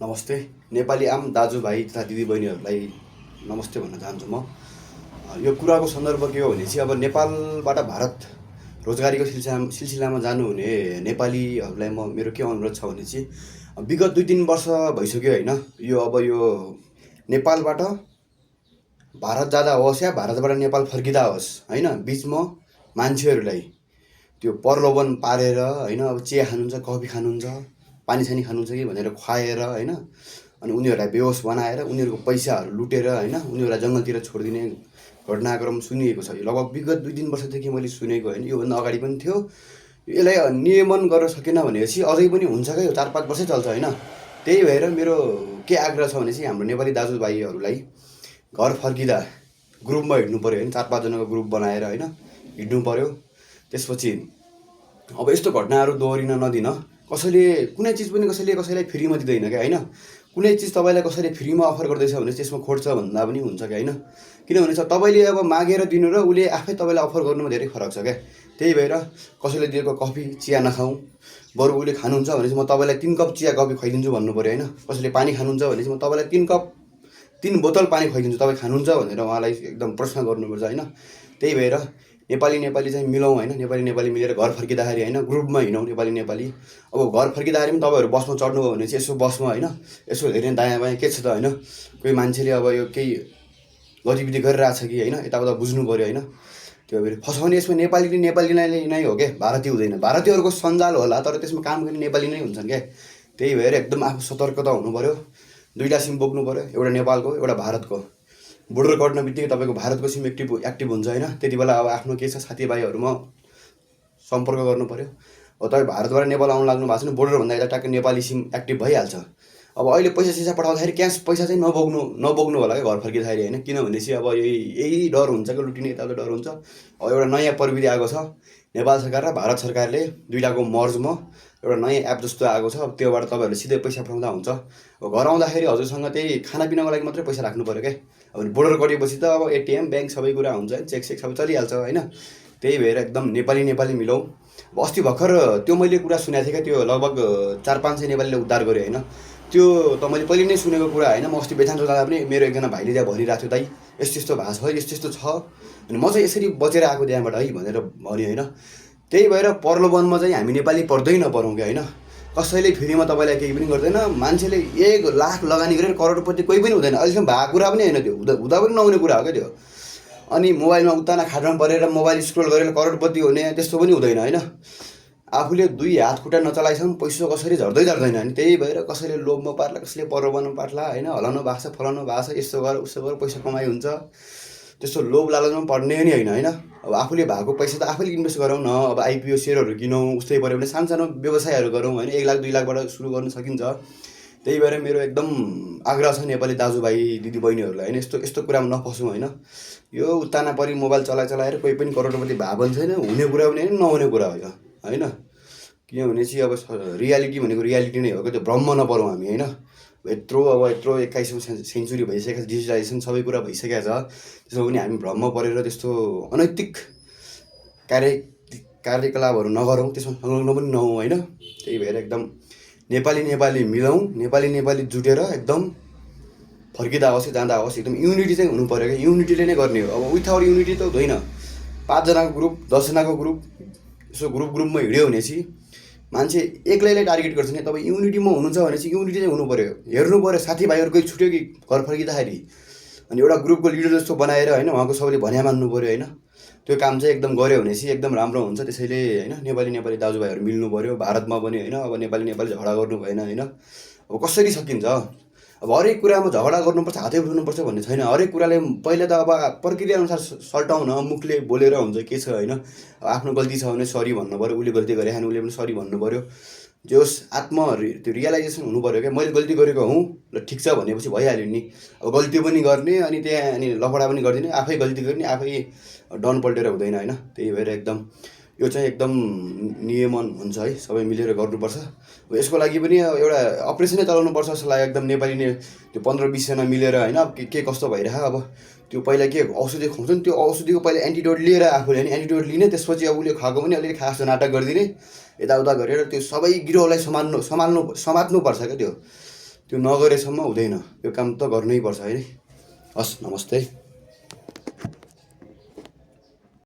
नमस्ते। नेपाली आम दाजुभाइ तथा दिदीबहिनीहरूलाई नमस्ते भन्न चाहन्छु म। यो कुराको सन्दर्भ के हो भने चाहिँ अब नेपालबाट भारत रोजगारीको सिलसिलामा जानुहुने नेपालीहरूलाई मेरो के अनुरोध छ भने चाहिँ विगत 2-3 वर्ष भइसक्यो होइन। यो नेपालबाट भारत जाँदा होस् या भारतबाट नेपाल फर्किँदा होस् होइन, बिचमा मान्छेहरूलाई त्यो प्रलोभन पारेर होइन, अब चिया खानुहुन्छ, कफी खानुहुन्छ, पानीसानी खानुहुन्छ कि भनेर खुवाएर होइन, अनि उनीहरूलाई बेहोस बनाएर उनीहरूको पैसाहरू लुटेर होइन, उनीहरूलाई जङ्गलतिर छोडिदिने घटनाक्रम सुनिएको छ। लगभग विगत 2-3 वर्षदेखि मैले सुनेको होइन, योभन्दा अगाडि पनि थियो। यसलाई नियमन गर्न सकेन भनेपछि अझै पनि हुन्छ क्या, यो 4-5 वर्षै चल्छ होइन। त्यही भएर मेरो के आग्रह छ भने चाहिँ हाम्रो नेपाली दाजुभाइहरूलाई घर फर्किँदा ग्रुपमा हिँड्नु पऱ्यो होइन, 4-5 जनाको ग्रुप बनाएर होइन हिँड्नु पऱ्यो। त्यसपछि अब यस्तो घटनाहरू दोहोरिन नदिन। कसैले कुनै चिज पनि कसैलाई फ्रीमा दिँदैन क्या होइन। कुनै चिज तपाईँलाई कसैले फ्रीमा अफर गर्दैछ भने त्यसमा खोज्छ भन्दा पनि हुन्छ क्या होइन। किनभने तपाईँले अब मागेर दिनु र उसले आफै तपाईँलाई अफर गर्नुमा धेरै फरक छ क्या। त्यही भएर कसैले दिएको कफी चिया नखाउँ, बरु उसले खानुहुन्छ भने चाहिँ म तपाईँलाई 3 कप चिया कफी खुवाइदिन्छु भन्नु पऱ्यो होइन। कसैले पानी खानुहुन्छ भने चाहिँ म तपाईँलाई 3 बोतल पानी खुवाइदिन्छु, तपाईँ खानुहुन्छ भनेर उहाँलाई एकदम प्रश्न गर्नुपर्छ होइन। त्यही भएर नेपाली चाहिँ मिलाउँ होइन, नेपाली मिलेर घर फर्किँदाखेरि होइन ग्रुपमा हिँडौँ नेपाली। अब घर फर्किँदाखेरि पनि तपाईँहरू बसमा चढ्नुभयो भने चाहिँ यसो बसमा होइन यसो हेर्ने दायाँ बायाँ के छ त होइन, कोही मान्छेले अब यो केही गतिविधि गरिरहेछ कि होइन, यताउता बुझ्नु पऱ्यो होइन। त्यो भएर फसाउने यसमा नेपाली नै हो क्या, भारतीय हुँदैन। भारतीयहरूको सञ्जाल होला तर त्यसमा काम गर्ने नेपाली नै हुन्छन् क्या। त्यही भएर एकदम आफू सतर्कता हुनु पऱ्यो। 2टा सिम बोक्नु पऱ्यो, एउटा नेपालको एउटा भारतको। बोर्डर कट्न बित्तिकै तपाईँको भारतको सिम एक्टिभ हुन्छ होइन। त्यति बेला अब आफ्नो के छ साथीभाइहरूमा सम्पर्क गर्नु पऱ्यो। अब तपाईँ भारतबाट नेपाल आउनु लाग्नु भएको छ भने बोर्डरभन्दा यता ट्याक्कै नेपाली सिम एक्टिभ भइहाल्छ। अब अहिले पैसा पठाउँदाखेरि क्यास पैसा चाहिँ नबोक्नु होला क्या घर फर्किँदाखेरि होइन। किनभने चाहिँ अब यही डर हुन्छ कि लुटिने यताउता डर हुन्छ। अब एउटा नयाँ प्रविधि आएको छ, नेपाल सरकार र भारत सरकारले 2टाको मर्जमा एउटा नयाँ एप जस्तो आएको छ। अब त्योबाट तपाईँहरूले सिधै पैसा पठाउँदा हुन्छ। अब घर आउँदाखेरि हजुरसँग त्यही खानापिनाको लागि मात्रै पैसा राख्नु पऱ्यो क्या। अब बोर्डर कटेपछि त अब एटिएम ब्याङ्क सबै कुरा हुन्छ, चेक सबै चलिहाल्छ होइन। त्यही भएर एकदम नेपाली मिलाउँ। अब अस्ति भर्खर त्यो मैले कुरा सुनेको थिएँ क्या, त्यो लगभग 400-500 नेपालीले उद्धार गऱ्यो होइन। त्यो त मैले पहिले नै सुनेको कुरा होइन। म अस्ति बेथान जाँदा पनि मेरो एकजना भाइले त्यहाँ भनिरहेको थियो, दाइ यस्तो भएको छ, यस्तो छ, अनि म चाहिँ यसरी बचेर आएको त्यहाँबाट है भनेर भन्यो होइन। त्यही भएर प्रलोभनमा चाहिँ हामी नेपाली पर्दै नपरौँ क्या होइन। कसैले फ्रीमा तपाईँलाई केही पनि गर्दैन। मान्छेले 1 लाख लगानी गरेर करोडपति कोही पनि हुँदैन। अहिलेसम्म भएको कुरा पनि होइन, त्यो हुँदा पनि नहुने कुरा हो क्या त्यो। अनि मोबाइलमा उत्ताना खाटमा परेर मोबाइल स्क्रोल गरेर करोडपति हुने त्यस्तो पनि हुँदैन होइन। आफूले 2 हात खुट्टा नचलाइसम्म पैसा कसरी झर्दैन होइन। त्यही भएर कसैले लोभमा पार्ला, कसैले प्रलोभनमा पार्ला होइन, हलाउनु भएको छ फलाउनु भएको छ, यस्तो गर उस्तो गर पैसा कमाइ हुन्छ। त्यस्तो लोभ लालचमा पर्ने नि होइन होइन। अब आफूले भएको पैसा त आफैले इन्भेस्ट गरौँ न। अब आइपिओ सेयरहरू किनौँ, उस्तै पऱ्यो भने सानो व्यवसायहरू गरौँ होइन। 1 लाख 2 लाखबाट सुरु गर्न सकिन्छ। त्यही भएर मेरो एकदम आग्रह छ नेपाली दाजुभाइ दिदीबहिनीहरूलाई होइन, यस्तो कुरामा नफसौँ होइन। यो उत्ताना परि मोबाइल चलाएर कोही पनि करोडपति भएको छैन, हुने कुरा पनि होइन, नहुने कुरा हो यो होइन। किनभने चाहिँ अब रियालिटी भनेको रियालिटी नै हो क्या, त्यो भ्रममा नपरौँ हामी होइन। यत्रो 21औँ सेन्चुरी भइसकेको छ, डिजिटलाइजेसन सबै कुरा भइसकेको छ। त्यसमा पनि हामी भ्रममा परेर त्यस्तो अनैतिक कार्यकलापहरू नगरौँ, त्यसमा संलग्न पनि नहौँ होइन। त्यही भएर एकदम नेपाली मिलाउँ, नेपाली जुटेर एकदम फर्किँदा होस् जाँदा होस् एकदम युनिटी चाहिँ हुनु पऱ्यो क्या। युनिटीले नै गर्ने हो। अब विथआउट युनिटी त हुँदैन। 5 जनाको ग्रुप 10 जनाको ग्रुप यसो ग्रुपमा हिँड्यो भने चाहिँ मान्छे एक्लैलाई टार्गेट गर्छ नि। तपाईँ युनिटीमा हुनुहुन्छ भने चाहिँ युनिटी चाहिँ हुनु पऱ्यो, हेर्नु पऱ्यो साथीभाइहरू कोही छुट्यो कि घर फर्किँदाखेरि, अनि एउटा ग्रुपको लिडर जस्तो बनाएर होइन उहाँको सबैले भन्या मान्नु पऱ्यो होइन। त्यो काम चाहिँ एकदम गऱ्यो भने चाहिँ एकदम राम्रो हुन्छ। त्यसैले होइन नेपाली दाजुभाइहरू मिल्नु पऱ्यो भारतमा पनि होइन। अब नेपाली झगडा गर्नु भएन होइन। अब कसरी सकिन्छ, अब हरेक कुरामा झगडा गर्नुपर्छ, हातै उठाउनुपर्छ भन्ने छैन। हरेक कुराले पहिला त अब प्रक्रिया अनुसार सल्टाउन, मुखले बोलेर हुन्छ के छ होइन। अब आफ्नो गल्ती छ भने सरी भन्नु पऱ्यो, उसले गल्ती गरे भने उसले पनि सरी भन्नु पऱ्यो। जो त्यो रियलाइजेसन हुनु पऱ्यो क्या, मैले गल्ती गरेको हुँ ल ठिक छ भनेपछि भइहाल्यो नि। अब गल्ती पनि गर्ने अनि त्यहाँ अनि लफडा पनि गरिदिने, आफै गल्ती गर्ने आफै डन पल्टेर हुँदैन होइन। त्यही भएर एकदम यो चाहिँ एकदम नियमन हुन्छ है, सबै मिलेर गर्नुपर्छ। अब यसको लागि पनि एउटा अपरेसनै चलाउनुपर्छ जस्तो लाग्यो एकदम। नेपाली त्यो 15-20 जना मिलेर होइन के कस्तो भइरह। अब त्यो पहिला के औषधि खुवाउँछ नि, त्यो औषधिको पहिला एन्टिडोट लिएर आफूले होइन एन्टिडोट लिने, त्यसपछि अब उसले खाएको पनि अलिअलि खासो नाटक गरिदिने, यताउता गरेर त्यो सबै गिरोहलाई समात्नुपर्छ क्या। त्यो नगरेसम्म हुँदैन, यो काम त गर्नै पर्छ है। हस्, नमस्ते।